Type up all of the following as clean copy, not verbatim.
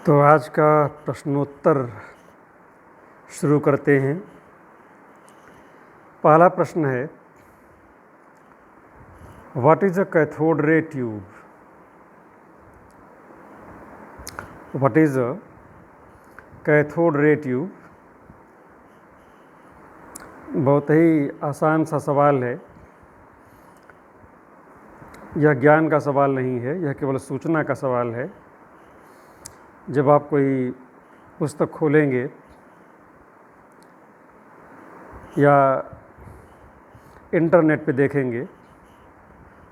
तो आज का प्रश्नोत्तर शुरू करते हैं। पहला प्रश्न है, what is a cathode ray tube? What is a cathode ray tube? बहुत ही आसान सा सवाल है। यह ज्ञान का सवाल नहीं है, यह केवल सूचना का सवाल है। जब आप कोई पुस्तक खोलेंगे या इंटरनेट पे देखेंगे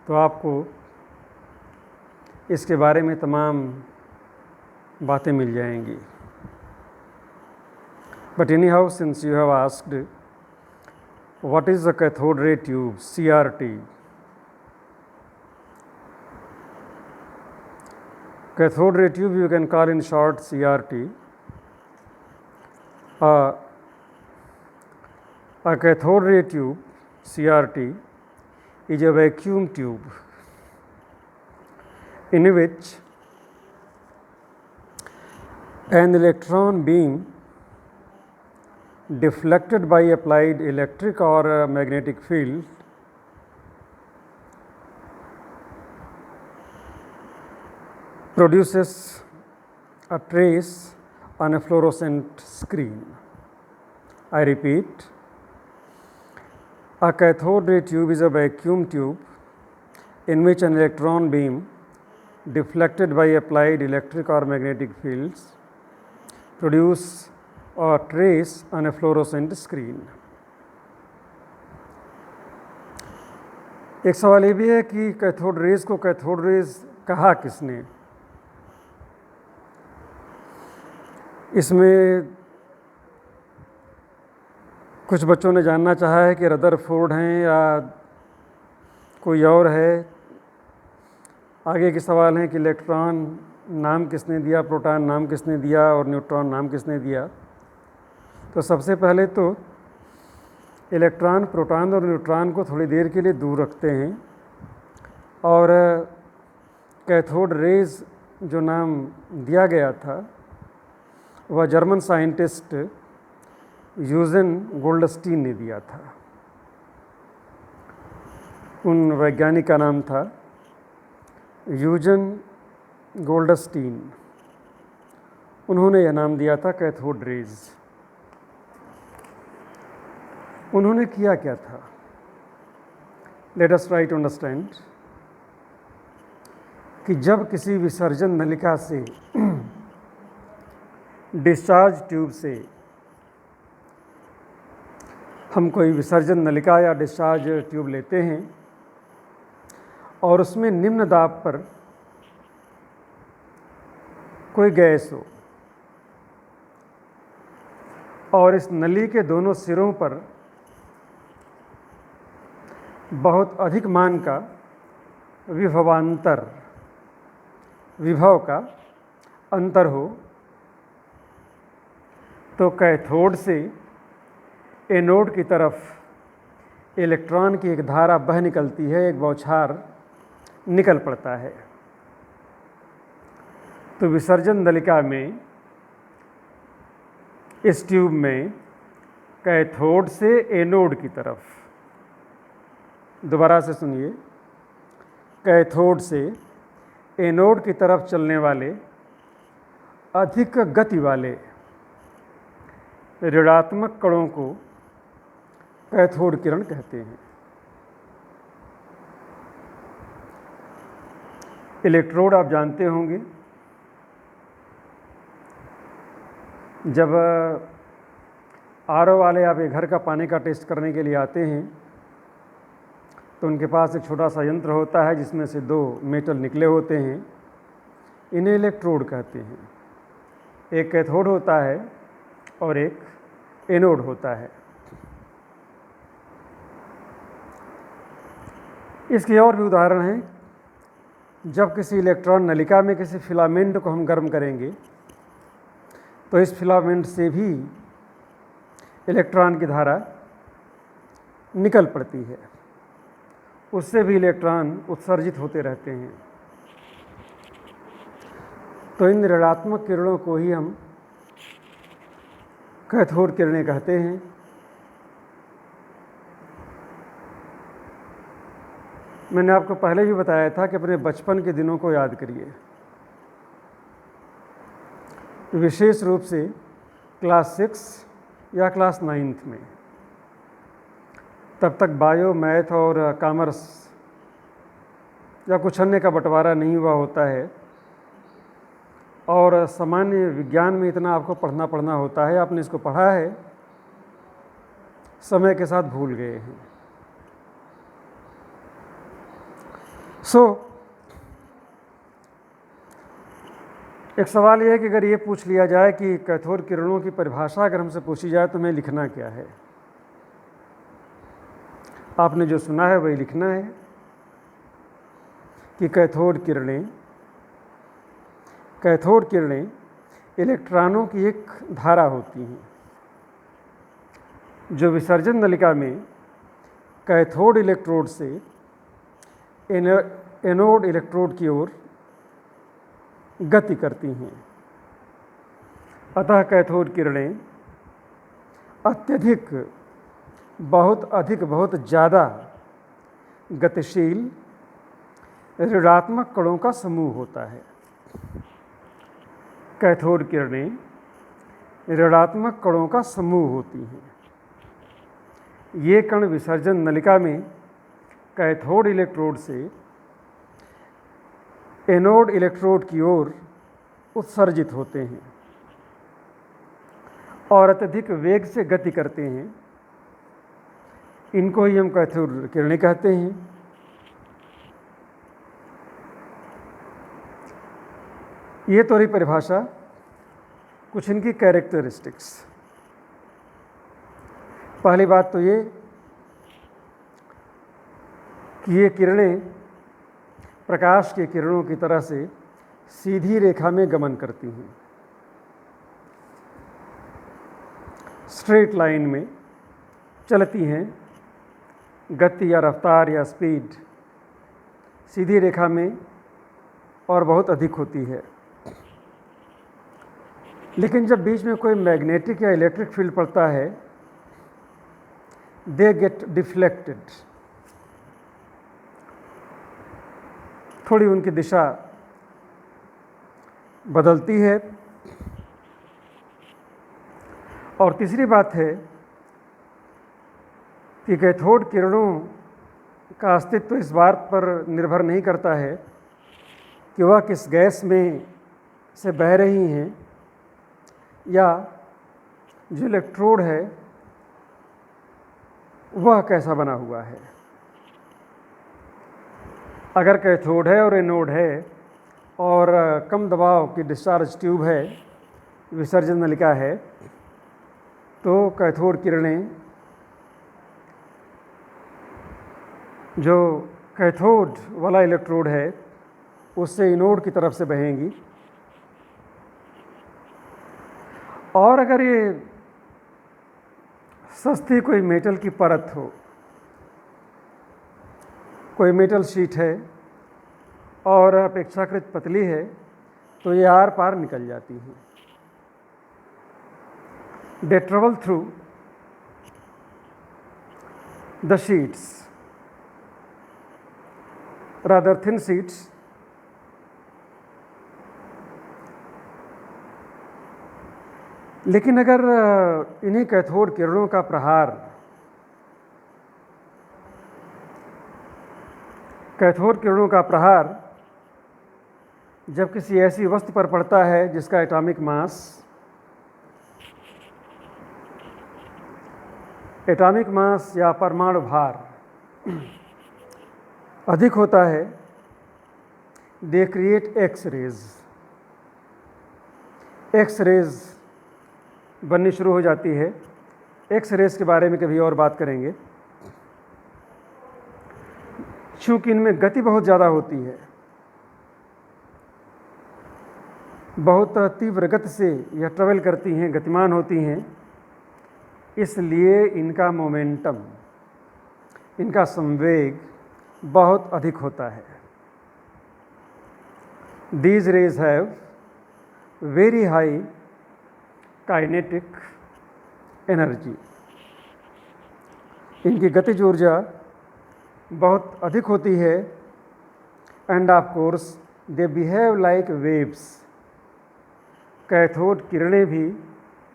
तो आपको इसके बारे में तमाम बातें मिल जाएंगी। But any how, since you have asked what is the cathode ray tube, CRT? Cathode ray tube you can call in short CRT. A cathode ray tube, CRT, is a vacuum tube in which an electron beam deflected by applied electric or magnetic field produces a trace on a fluorescent screen. I repeat, a cathode ray tube is a vacuum tube in which an electron beam deflected by applied electric or magnetic fields produce a trace on a fluorescent screen. एक सवाल ये भी है कि cathode rays को cathode rays कहा किसने? इसमें कुछ बच्चों ने जानना चाहा है कि रदरफोर्ड हैं या कोई और है। आगे के सवाल हैं कि इलेक्ट्रॉन नाम किसने दिया, प्रोटॉन नाम किसने दिया और न्यूट्रॉन नाम किसने दिया। तो सबसे पहले तो इलेक्ट्रॉन, प्रोटॉन और न्यूट्रॉन को थोड़ी देर के लिए दूर रखते हैं और कैथोड रेज जो नाम दिया गया था वह जर्मन साइंटिस्ट यूजेन गोल्डस्टीन ने दिया था। उन वैज्ञानिक का नाम था यूजेन गोल्डस्टीन। उन्होंने यह नाम दिया था कैथोड रेज। उन्होंने किया क्या था? Let us try to understand कि जब किसी विसर्जन नलिका से डिस्चार्ज ट्यूब से हम कोई विसर्जन नलिका या डिस्चार्ज ट्यूब लेते हैं और उसमें निम्न दाब पर कोई गैस हो और इस नली के दोनों सिरों पर बहुत अधिक मान का विभव का अंतर हो, तो कैथोड से एनोड की तरफ इलेक्ट्रॉन की एक धारा बह निकलती है, एक बौछार निकल पड़ता है। तो विसर्जन नलिका में, इस ट्यूब में कैथोड से एनोड की तरफ, दोबारा से सुनिए, कैथोड से एनोड की तरफ चलने वाले अधिक गति वाले ऋणात्मक कणों को कैथोड किरण कहते हैं। इलेक्ट्रोड आप जानते होंगे, जब RO वाले आपके घर का पानी का टेस्ट करने के लिए आते हैं तो उनके पास एक छोटा सा यंत्र होता है जिसमें से दो मेटल निकले होते हैं। इन्हें इलेक्ट्रोड कहते हैं। एक कैथोड होता है और एक एनोड होता है। इसके और भी उदाहरण हैं। जब किसी इलेक्ट्रॉन नलिका में किसी फिलामेंट को हम गर्म करेंगे तो इस फिलामेंट से भी इलेक्ट्रॉन की धारा निकल पड़ती है, उससे भी इलेक्ट्रॉन उत्सर्जित होते रहते हैं। तो इन ऋणात्मक किरणों को ही हम कैथोड किरणें कहते हैं। मैंने आपको पहले भी बताया था कि अपने बचपन के दिनों को याद करिए, विशेष रूप से क्लास 6 या क्लास 9th में। तब तक बायो, मैथ और कॉमर्स या कुछ अन्य का बंटवारा नहीं हुआ होता है और सामान्य विज्ञान में इतना आपको पढ़ना होता है। आपने इसको पढ़ा है, समय के साथ भूल गए हैं। एक सवाल यह है कि अगर ये पूछ लिया जाए कि कैथोड किरणों की परिभाषा अगर हमसे पूछी जाए तो हमें लिखना क्या है? आपने जो सुना है वही लिखना है कि कैथोड किरणें इलेक्ट्रॉनों की एक धारा होती हैं जो विसर्जन नलिका में कैथोड इलेक्ट्रोड से एनोड इलेक्ट्रोड की ओर गति करती हैं। अतः कैथोड किरणें अत्यधिक, बहुत ज़्यादा गतिशील ऋणात्मक कणों का समूह होता है। कैथोड किरणें ऋणात्मक कणों का समूह होती हैं। ये कण विसर्जन नलिका में कैथोड इलेक्ट्रोड से एनोड इलेक्ट्रोड की ओर उत्सर्जित होते हैं और अत्यधिक वेग से गति करते हैं। इनको ही हम कैथोड किरणें कहते हैं। ये तो रही परिभाषा, कुछ इनकी कैरेक्टरिस्टिक्स। पहली बात तो ये कि ये किरणें प्रकाश के किरणों की तरह से सीधी रेखा में गमन करती हैं, स्ट्रेट लाइन में चलती हैं। गति या रफ्तार या स्पीड सीधी रेखा में और बहुत अधिक होती है। लेकिन जब बीच में कोई मैग्नेटिक या इलेक्ट्रिक फील्ड पड़ता है, दे गेट डिफ्लेक्टेड, थोड़ी उनकी दिशा बदलती है। और तीसरी बात है कि कैथोड किरणों का अस्तित्व इस बात पर निर्भर नहीं करता है कि वह किस गैस में से बह रही हैं या जो इलेक्ट्रोड है वह कैसा बना हुआ है। अगर कैथोड है और एनोड है और कम दबाव की डिस्चार्ज ट्यूब है, विसर्जन नलिका है, तो कैथोड किरणें जो कैथोड वाला इलेक्ट्रोड है उससे एनोड की तरफ से बहेंगी। और अगर ये सस्ती कोई मेटल की परत हो, कोई मेटल शीट है और अपेक्षाकृत पतली है, तो ये आर पार निकल जाती है। They travel through the sheets, rather thin sheets, लेकिन अगर इन्हीं कैथोड किरणों का प्रहार जब किसी ऐसी वस्तु पर पड़ता है जिसका एटॉमिक मास या परमाणु भार अधिक होता है, दे क्रिएट एक्स रेज बननी शुरू हो जाती है। एक्स रेज के बारे में कभी और बात करेंगे। चूँकि इनमें गति बहुत ज़्यादा होती है, बहुत तीव्र गति से यह ट्रेवल करती हैं, गतिमान होती हैं, इसलिए इनका मोमेंटम, इनका संवेग बहुत अधिक होता है। These rays have very high kinetic energy. इनकी गतिज ऊर्जा बहुत अधिक होती है end of course they behave like waves. Cathode किरणें भी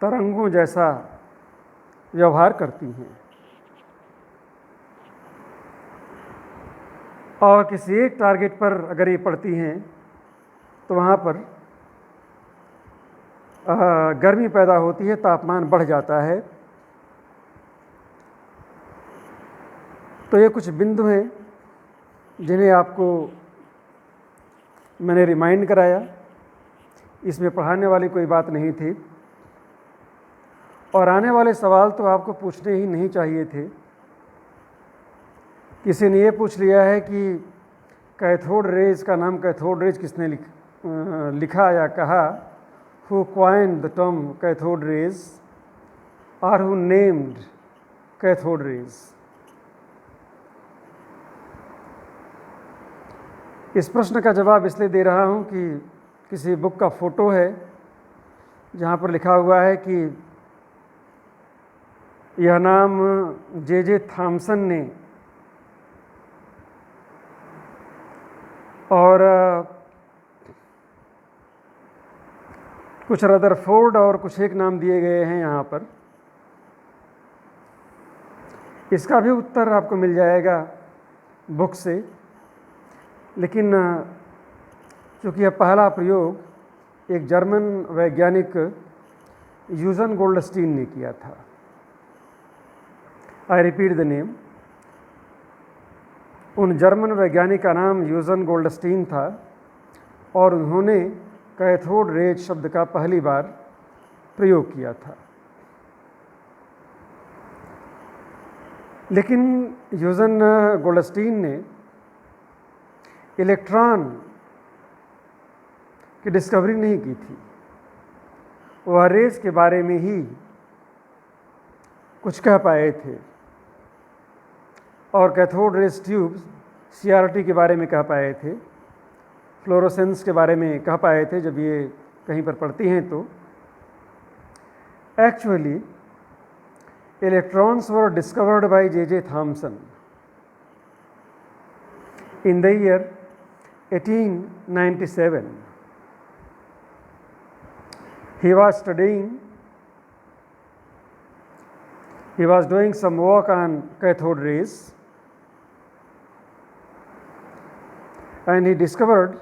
तरंगों जैसा व्यवहार करती हैं और किसी एक टारगेट पर अगर ये पड़ती हैं तो वहाँ पर गर्मी पैदा होती है, तापमान बढ़ जाता है। तो ये कुछ बिंदु हैं जिन्हें आपको मैंने रिमाइंड कराया। इसमें पढ़ाने वाली कोई बात नहीं थी और आने वाले सवाल तो आपको पूछने ही नहीं चाहिए थे। किसी ने ये पूछ लिया है कि कैथोड रेज का नाम कैथोड रेज किसने लिखा या कहा, who coined the term cathode rays और हु नेम्ड कैथोड रेज। इस प्रश्न का जवाब इसलिए दे रहा हूँ कि किसी बुक का फ़ोटो है जहाँ पर लिखा हुआ है कि यह नाम जे थॉमसन ने और कुछ रदरफोर्ड और कुछ एक नाम दिए गए हैं यहाँ पर। इसका भी उत्तर आपको मिल जाएगा बुक से, लेकिन चूँकि यह पहला प्रयोग एक जर्मन वैज्ञानिक यूजन गोल्डस्टीन ने किया था। I repeat the name. उन जर्मन वैज्ञानिक का नाम यूजन गोल्डस्टीन था और उन्होंने कैथोड रेज शब्द का पहली बार प्रयोग किया था। लेकिन यूजन गोल्डस्टीन ने इलेक्ट्रॉन की डिस्कवरी नहीं की थी। वह रेज के बारे में ही कुछ कह पाए थे और कैथोड रेज ट्यूब्स CRT के बारे में कह पाए थे, फ्लोरोसेंस के बारे में कह पाए थे जब ये कहीं पर पढ़ती हैं तो। Actually electrons were discovered by J Thomson in the year 1897. He was doing some work on cathode rays and he discovered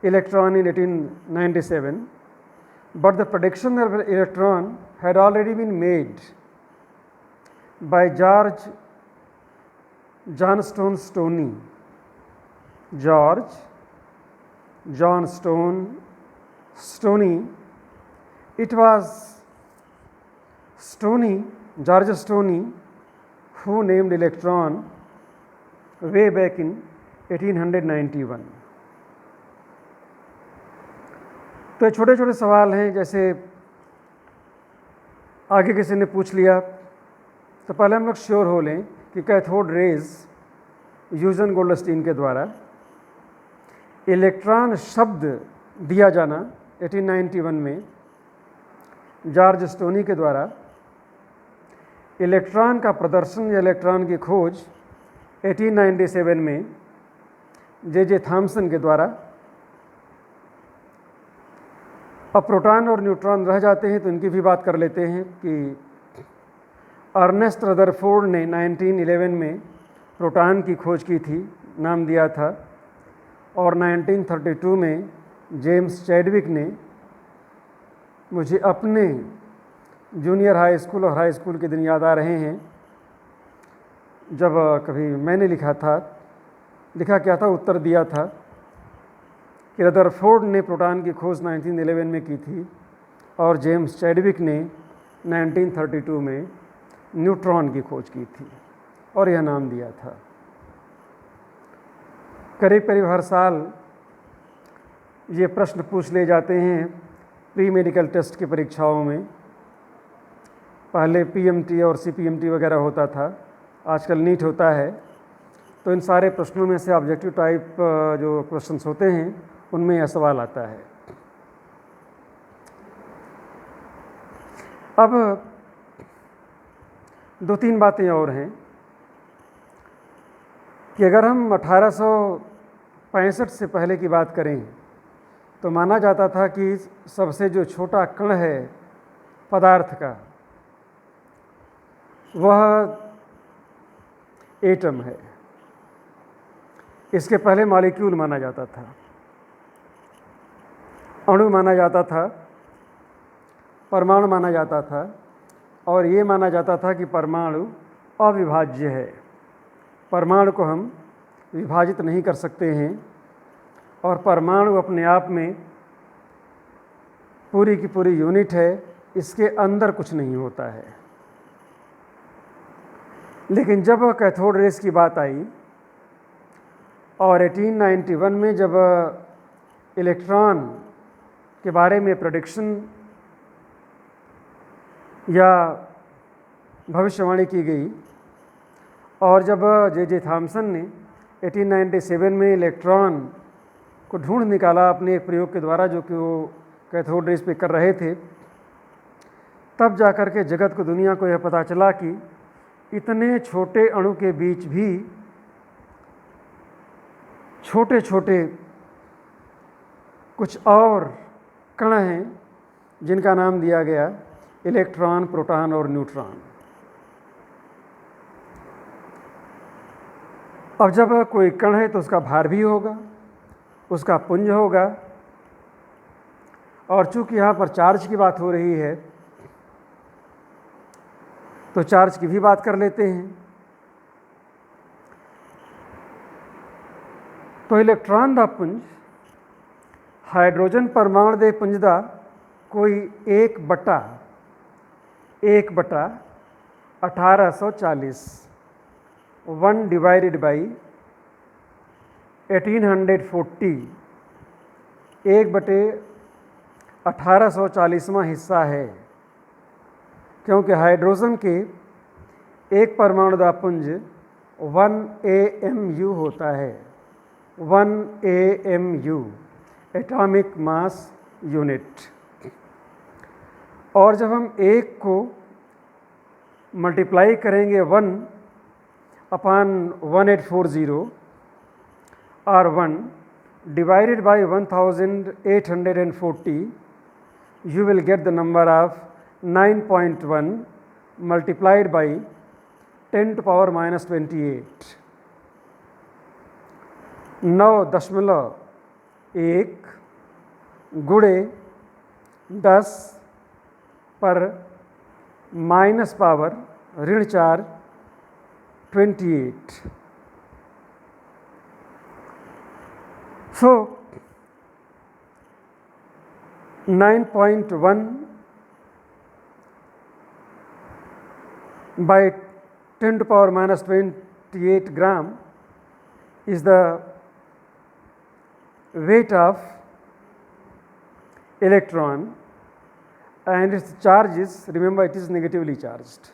electron in 1897, but the prediction of electron had already been made by George Johnstone Stoney. George Johnstone Stoney. It was George Stoney who named electron way back in 1891. तो छोटे छोटे सवाल हैं, जैसे आगे किसी ने पूछ लिया तो पहले हम लोग श्योर हो लें कि कैथोड रेज यूजन गोल्डस्टीन के द्वारा इलेक्ट्रॉन शब्द दिया जाना 1891 में, जॉर्ज स्टोनी के द्वारा इलेक्ट्रॉन का प्रदर्शन या इलेक्ट्रॉन की खोज 1897 में जे थॉमसन के द्वारा। अब प्रोटॉन और न्यूट्रॉन रह जाते हैं तो इनकी भी बात कर लेते हैं कि अर्नेस्ट रदरफोर्ड ने 1911 में प्रोटॉन की खोज की थी, नाम दिया था, और 1932 में जेम्स चैडविक ने, मुझे अपने जूनियर हाई स्कूल और हाई स्कूल के दिन याद आ रहे हैं जब कभी मैंने लिखा क्या था, उत्तर दिया था कि रदरफोर्ड ने प्रोटॉन की खोज 1911 में की थी और जेम्स चैडविक ने 1932 में न्यूट्रॉन की खोज की थी और यह नाम दिया था। करीब करीब हर साल ये प्रश्न पूछ ले जाते हैं प्री मेडिकल टेस्ट की परीक्षाओं में। पहले PMT और CPMT वगैरह होता था, आजकल नीट होता है। तो इन सारे प्रश्नों में से ऑब्जेक्टिव टाइप जो क्वेश्चंस होते हैं उनमें यह सवाल आता है। अब दो तीन बातें और हैं कि अगर हम 1865 से पहले की बात करें तो माना जाता था कि सबसे जो छोटा कण है पदार्थ का वह एटम है। इसके पहले मॉलिक्यूल माना जाता था, अणु माना जाता था, परमाणु माना जाता था, और ये माना जाता था कि परमाणु अविभाज्य है, परमाणु को हम विभाजित नहीं कर सकते हैं और परमाणु अपने आप में पूरी की पूरी यूनिट है, इसके अंदर कुछ नहीं होता है। लेकिन जब कैथोड रेस की बात आई और 1891 में जब इलेक्ट्रॉन के बारे में प्रेडिक्शन या भविष्यवाणी की गई और जब जे थॉमसन ने 1897 में इलेक्ट्रॉन को ढूंढ निकाला अपने एक प्रयोग के द्वारा जो कि वो कैथोड रेस पे कर रहे थे, तब जाकर के जगत को, दुनिया को यह पता चला कि इतने छोटे अणु के बीच भी छोटे छोटे कुछ और कण हैं जिनका नाम दिया गया इलेक्ट्रॉन, प्रोटॉन और न्यूट्रॉन। अब जब कोई कण है तो उसका भार भी होगा, उसका पुंज होगा, और चूंकि यहाँ पर चार्ज की बात हो रही है तो चार्ज की भी बात कर लेते हैं। तो इलेक्ट्रॉन दा पुंज हाइड्रोजन परमाणु दे पुंज दा कोई 1/1840 1 डिवाइडेड बाई 1840 1/1840वां हिस्सा है, क्योंकि हाइड्रोजन के एक परमाणु का पुंज 1 AMU होता है, 1 AMU एटॉमिक मास यूनिट। और जब हम एक को मल्टीप्लाई करेंगे 1/1840 और 1 divided by 1840, you will get the number of 9.1 multiplied by 10 to power minus 28। 9.1 गुणे 10 पर माइनस पावर ऋण 4 28। So 9.1 by 10 to power minus 28 gram is the weight of electron, and its charge is, remember, it is negatively charged.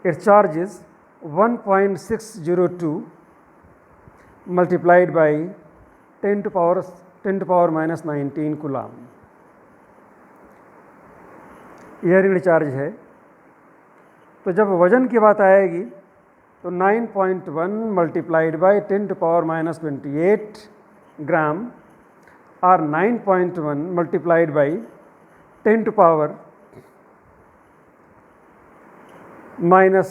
Its charge is 1.602 multiplied by 10 to power minus 19 coulomb. यह ऋण charge है। तो जब वजन की बात आएगी तो 9.1 multiplied by 10 to power minus 28 ग्राम और 9.1 multiplied by 10 to power minus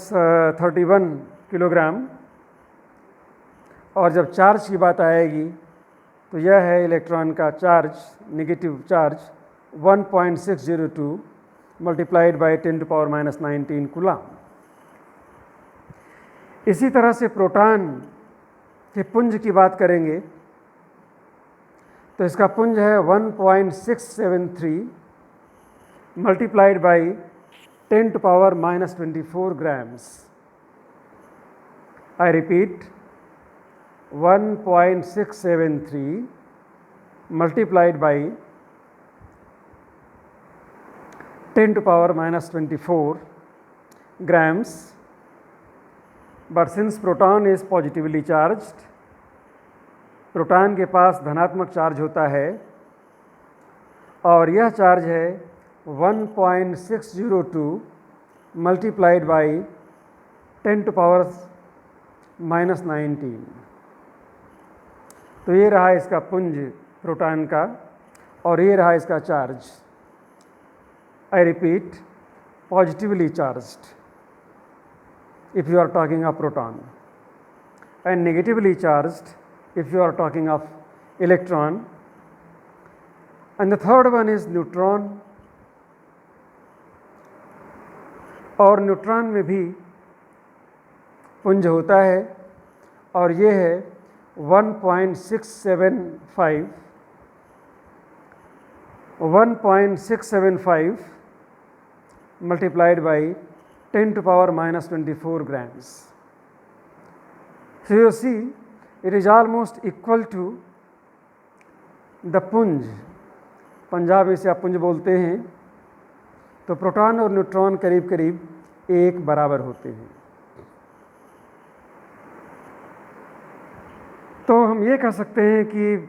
31 kilogram. और जब चार्ज की बात आएगी तो यह है इलेक्ट्रॉन का charge, negative charge 1.602 multiplied by 10 to power minus 19 coulomb. इसी तरह से प्रोटॉन के पुंज की बात करेंगे तो इसका पुंज है 1.673 multiplied by 10 to power minus 24 grams। I repeat, 1.673 multiplied by 10 to power minus 24 grams, but since proton is positively charged, proton के पास धनात्मक चार्ज होता है और यह चार्ज है 1.602 मल्टीप्लाइड बाई 10⁻⁻⁹। तो ये रहा इसका पुंज प्रोटॉन का और ये रहा इसका charge. I repeat, positively charged if you are talking of proton and negatively charged if you are talking of electron, and the third one is neutron। और न्यूट्रॉन में भी पुंज होता है और ये है 1.675 multiplied by 10⁻⁻24 grams। So you see, it is almost equal to the पुंज। पंजाब में से आप पुंज बोलते हैं, तो प्रोटॉन और न्यूट्रॉन करीब करीब एक बराबर होते हैं। तो हम ये कह सकते हैं कि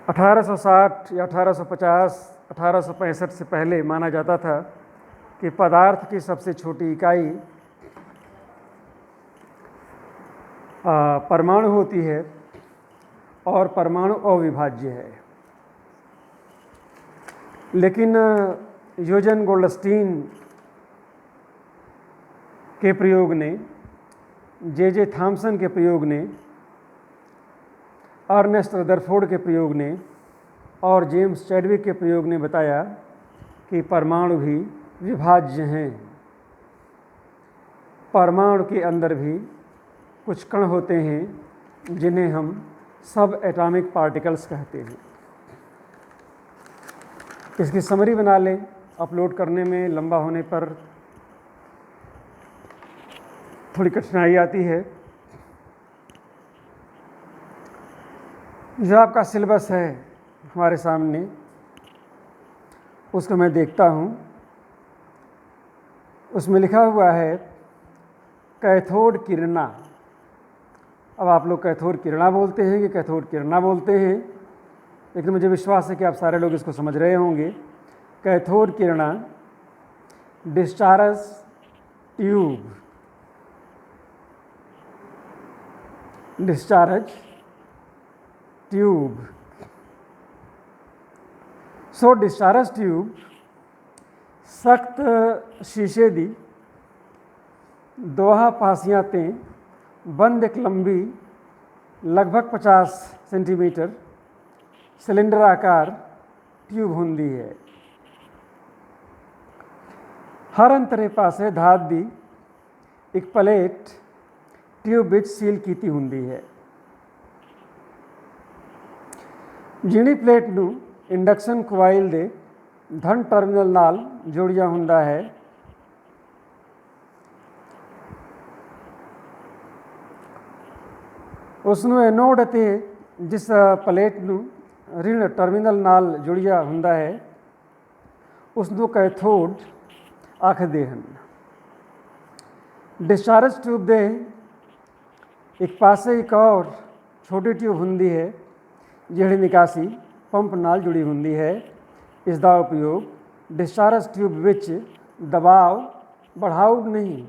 1860 या 1850 1865 से पहले माना जाता था कि पदार्थ की सबसे छोटी इकाई परमाणु होती है और परमाणु अविभाज्य है। लेकिन यूजन गोल्डस्टीन के प्रयोग ने, जे थॉम्सन के प्रयोग ने, अर्नेस्ट रदरफोर्ड के प्रयोग ने और जेम्स चैडविक के प्रयोग ने बताया कि परमाणु भी विभाज्य हैं। परमाणु के अंदर भी कुछ कण होते हैं जिन्हें हम सब एटॉमिक पार्टिकल्स कहते हैं। इसकी समरी बना लें, अपलोड करने में लंबा होने पर थोड़ी कठिनाई आती है। जो आपका सिलेबस है हमारे सामने, उसको मैं देखता हूँ, उसमें लिखा हुआ है कैथोड किरणा। अब आप लोग कैथोड किरणा बोलते हैं कि कैथोड किरणा बोलते हैं, लेकिन मुझे विश्वास है कि आप सारे लोग इसको समझ रहे होंगे। कैथोड किरणा डिस्चार्ज ट्यूब, डिस्चार्ज ट्यूब। सो डिस्चार्ज ट्यूब सख्त शीशे दी दोहा पासियातें बंद एक लंबी लगभग 50 सेंटीमीटर सिलेंडर आकार ट्यूब होंदी है। हर अंतरे पासे धात दी एक प्लेट ट्यूब विच सील कीती हुंदी है। जिहड़ी प्लेट नूं इंडक्शन कोइल दे धन टर्मिनल नाल जोड़िया हुंदा है, उसनूं एनोड अते जिस प्लेट नूं ऋण टर्मिनल नाल जुड़िया हुंदा है, उसनूं कैथोड आखदे हन। डिस्चार्ज ट्यूब दे एक पासे एक और छोटी ट्यूब हुंदी है जिहड़ी निकासी पंप नाल जुड़ी हुंदी है। इसका उपयोग डिस्चार्ज ट्यूब विच दबाव बढ़ाऊ नहीं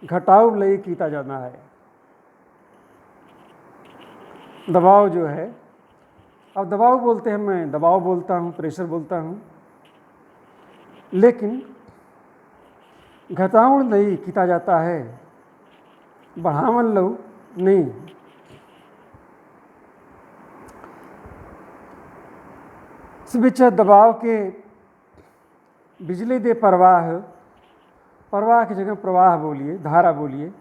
घटाऊ लई कीता जाता है। दबाव जो है, अब दबाव बोलते हैं, मैं दबाव बोलता हूँ, प्रेशर बोलता हूँ, लेकिन घटाऊ नहीं किया जाता है, बढ़ावन लो नहीं। इस विच दबाव के बिजली दे प्रवाह, प्रवाह की जगह प्रवाह बोलिए, धारा बोलिए,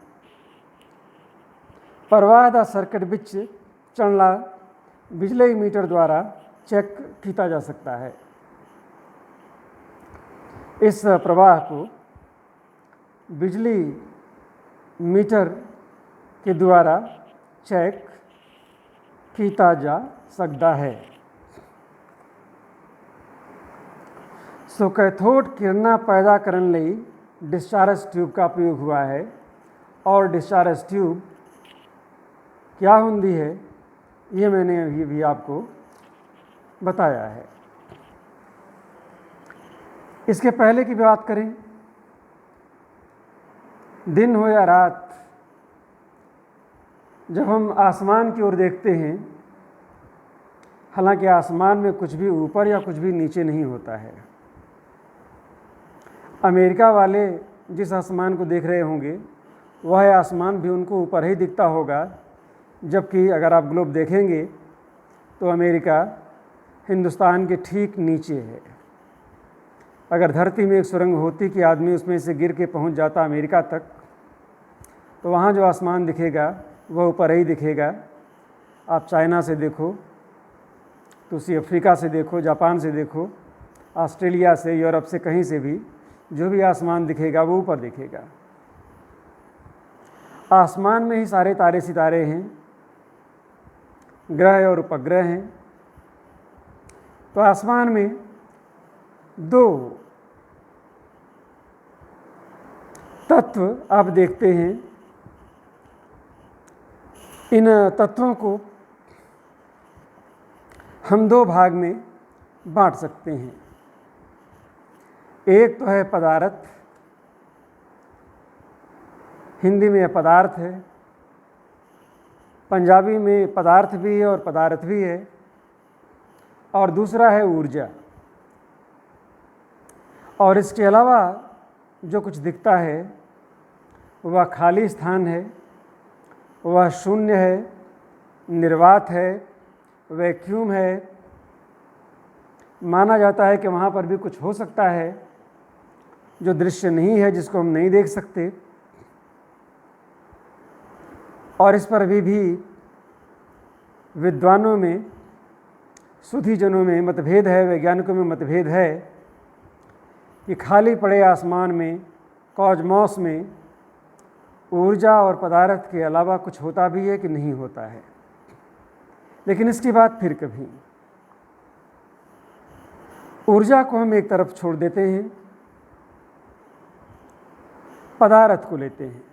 प्रवाह का सर्किट विच चलना बिजली मीटर द्वारा चेक किया जा सकता है। इस प्रवाह को बिजली मीटर के द्वारा चेक किया जा सकता है। सो कैथोड किरणा पैदा करने लई डिस्चार्ज ट्यूब का प्रयोग हुआ है। और डिस्चार्ज ट्यूब क्या होंदी है, ये मैंने अभी भी आपको बताया है। इसके पहले की बात करें, दिन हो या रात, जब हम आसमान की ओर देखते हैं, हालांकि आसमान में कुछ भी ऊपर या कुछ भी नीचे नहीं होता है। अमेरिका वाले जिस आसमान को देख रहे होंगे वह आसमान भी उनको ऊपर ही दिखता होगा, जबकि अगर आप ग्लोब देखेंगे तो अमेरिका हिंदुस्तान के ठीक नीचे है। अगर धरती में एक सुरंग होती कि आदमी उसमें से गिर के पहुंच जाता अमेरिका तक, तो वहाँ जो आसमान दिखेगा वह ऊपर ही दिखेगा। आप चाइना से देखो, दूसरी अफ्रीका से देखो, जापान से देखो, ऑस्ट्रेलिया से, यूरोप से, कहीं से भी जो भी आसमान दिखेगा वो ऊपर दिखेगा। आसमान में ही सारे तारे सितारे हैं, ग्रह और उपग्रह हैं। तो आसमान में दो तत्व आप देखते हैं। इन तत्वों को हम दो भाग में बांट सकते हैं। एक तो है पदार्थ, हिंदी में पदार्थ है, पंजाबी में पदार्थ भी है और पदार्थ भी है, और दूसरा है ऊर्जा। और इसके अलावा जो कुछ दिखता है वह खाली स्थान है, वह शून्य है, निर्वात है, वैक्यूम है। माना जाता है कि वहाँ पर भी कुछ हो सकता है जो दृश्य नहीं है, जिसको हम नहीं देख सकते। और इस पर अभी भी विद्वानों में, सुधीजनों में मतभेद है, वैज्ञानिकों में मतभेद है कि खाली पड़े आसमान में, कॉस्मॉस में, ऊर्जा और पदार्थ के अलावा कुछ होता भी है कि नहीं होता है। लेकिन इसकी बात फिर कभी। ऊर्जा को हम एक तरफ छोड़ देते हैं, पदार्थ को लेते हैं,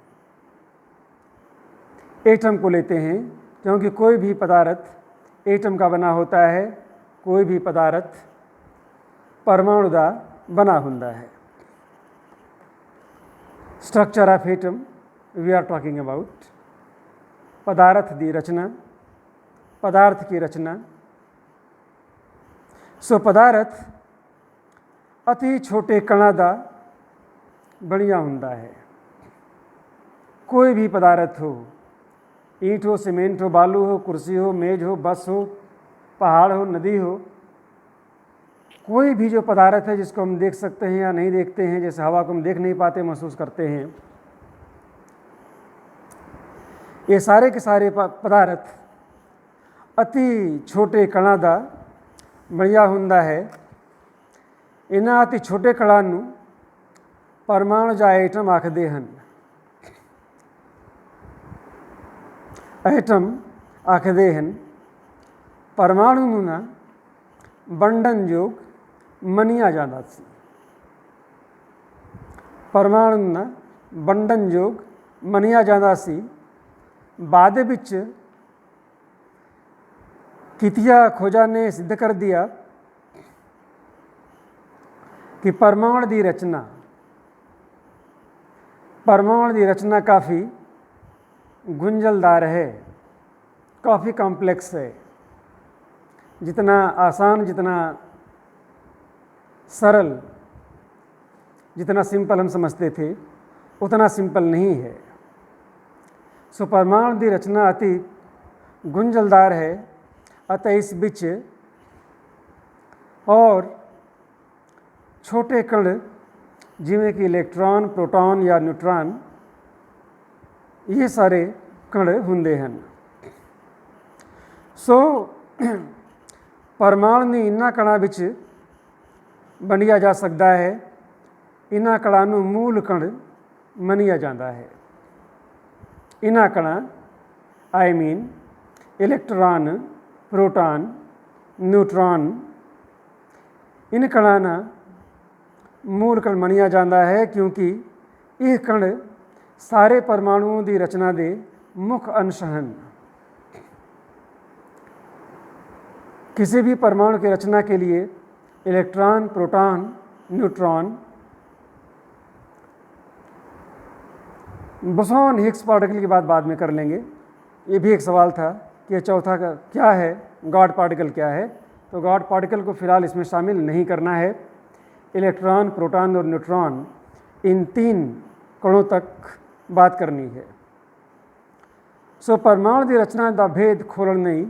एटम को लेते हैं, क्योंकि कोई भी पदार्थ एटम का बना होता है, कोई भी पदार्थ परमाणु का बना हुंदा है। Structure of atom we are talking about. पदार्थ की रचना, पदार्थ की रचना। सो पदार्थ अति छोटे कणा का बनिया हुंदा है। कोई भी पदार्थ हो, ईंट हो, सीमेंट हो, बालू हो, कुर्सी हो, मेज हो, बस हो, पहाड़ हो, नदी हो, कोई भी जो पदार्थ है जिसको हम देख सकते हैं या नहीं देखते हैं, जैसे हवा को हम देख नहीं पाते, महसूस करते हैं, ये सारे के सारे पदार्थ अति छोटे कणा का बनिया हुंदा है। इन्हां अति छोटे कणा नूं परमाणु या एटम आखदे हन। एटम आखदे हन। परमाणु नूं ना वंडन योग मनिया जांदा सी। परमाणु नूं ना वंडन योग मनिया जांदा सी। बाद विच कितिया खोजा ने सिद्ध कर दिया कि परमाणु की रचना काफ़ी गुंझलदार है, काफ़ी कॉम्प्लेक्स है। जितना आसान, जितना सरल, जितना सिंपल हम समझते थे, उतना सिंपल नहीं है। सो परमाणु की रचना अति गुंझलदार है। अतः इस बीच और छोटे कण जिमें कि इलेक्ट्रॉन, प्रोटॉन या न्यूट्रॉन, ये सारे कण हुंदे हैं। सो परमाणु ने इन्हां कणां विच वंडिया जा सकता है। इन्हां कणां नूं मूल कण मनिया जाता है। इन्हां कणां I mean electron, proton, neutron, इन कणां ना मूल कण मनिया जाता है, क्योंकि यह कण सारे परमाणुओं की रचना के मुख्य अंश हैं। किसी भी परमाणु की रचना के लिए electron, proton, neutron, boson, Higgs particle की बात बाद में कर लेंगे। ये भी एक सवाल था कि चौथा का क्या है, गॉड पार्टिकल क्या है, तो गॉड पार्टिकल को फिलहाल इसमें शामिल नहीं करना है। इलेक्ट्रॉन, प्रोटॉन और न्यूट्रॉन, इन 3 कणों तक बात करनी है। सो परमाणु की रचना का भेद खोलन नहीं,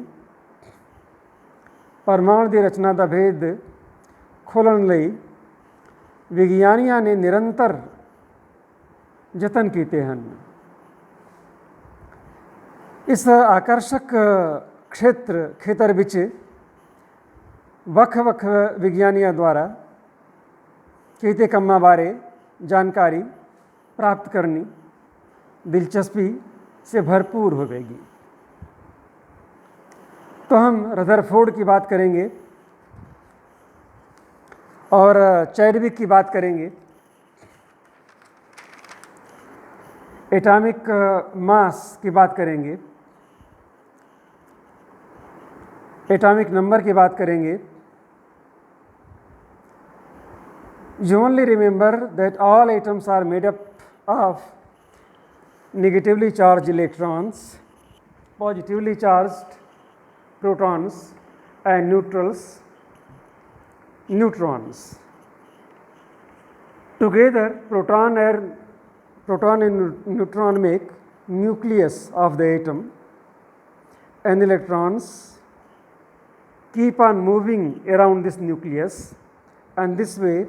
परमाणु की रचना का भेद खोलन लई विज्ञानियों ने निरंतर यतन किए हैं। इस आकर्षक खेतर विच ਵੱਖ-ਵੱਖ विज्ञानियों द्वारा किए कामों बारे जानकारी प्राप्त करनी दिलचस्पी से भरपूर होगी। तो हम रदरफोर्ड की बात करेंगे और चैडविक की बात करेंगे। एटॉमिक मास की बात करेंगे, एटॉमिक नंबर की बात करेंगे। You only remember that all atoms are made up of negatively charged electrons, positively charged protons and neutrons. Together, proton and neutron make nucleus of the atom, and electrons keep on moving around this nucleus, and this way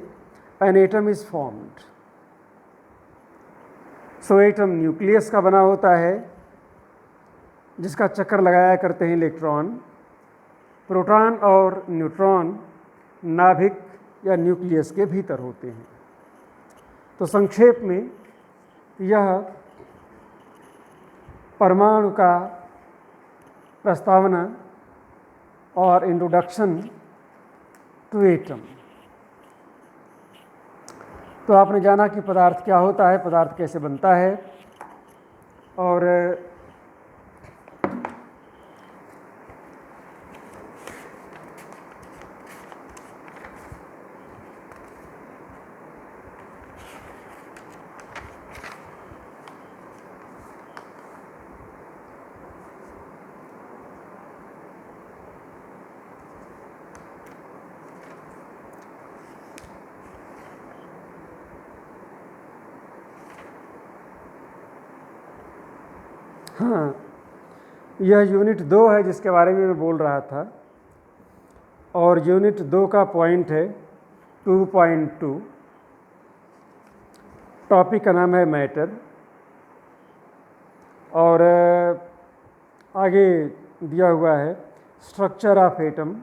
an atom is formed. So atom nucleus का बना होता है जिसका चक्कर लगाया करते हैं electron. Proton और न्यूट्रॉन नाभिक या न्यूक्लियस के भीतर होते हैं। तो संक्षेप में यह परमाणु का प्रस्तावना और इंट्रोडक्शन टू एटम। तो आपने जाना कि पदार्थ क्या होता है, पदार्थ कैसे बनता है, और हाँ, यह यूनिट 2 है जिसके बारे में मैं बोल रहा था, और यूनिट 2 का पॉइंट है 2.2। टॉपिक का नाम है मैटर, और आगे दिया हुआ है structure of atom,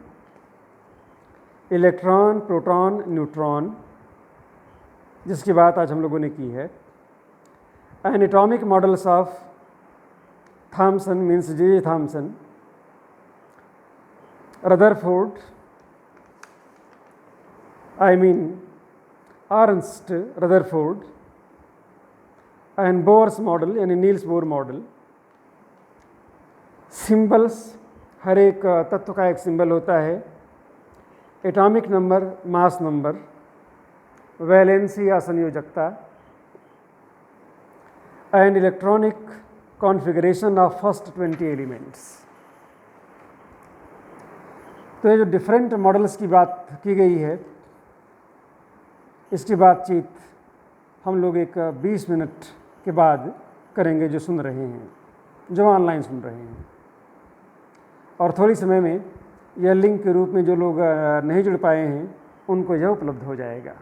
electron, proton, neutron, जिसकी बात आज हम लोगों ने की है। And atomic models of Thomson means J. Thomson, Rutherford, Ernst Rutherford, and Bohr's model यानी नील्स बोर मॉडल। सिंबल्स, हर एक तत्व का एक सिंबल होता है। Atomic number, mass number, valency या संयोजकता, and electronic configuration of first 20 elements. तो ये जो डिफरेंट मॉडल्स की बात की गई है, इसकी बातचीत हम लोग एक 20 मिनट के बाद करेंगे, जो सुन रहे हैं, जो ऑनलाइन सुन रहे हैं। और थोड़ी समय में यह लिंक के रूप में जो लोग नहीं जुड़ पाए हैं उनको यह उपलब्ध हो जाएगा।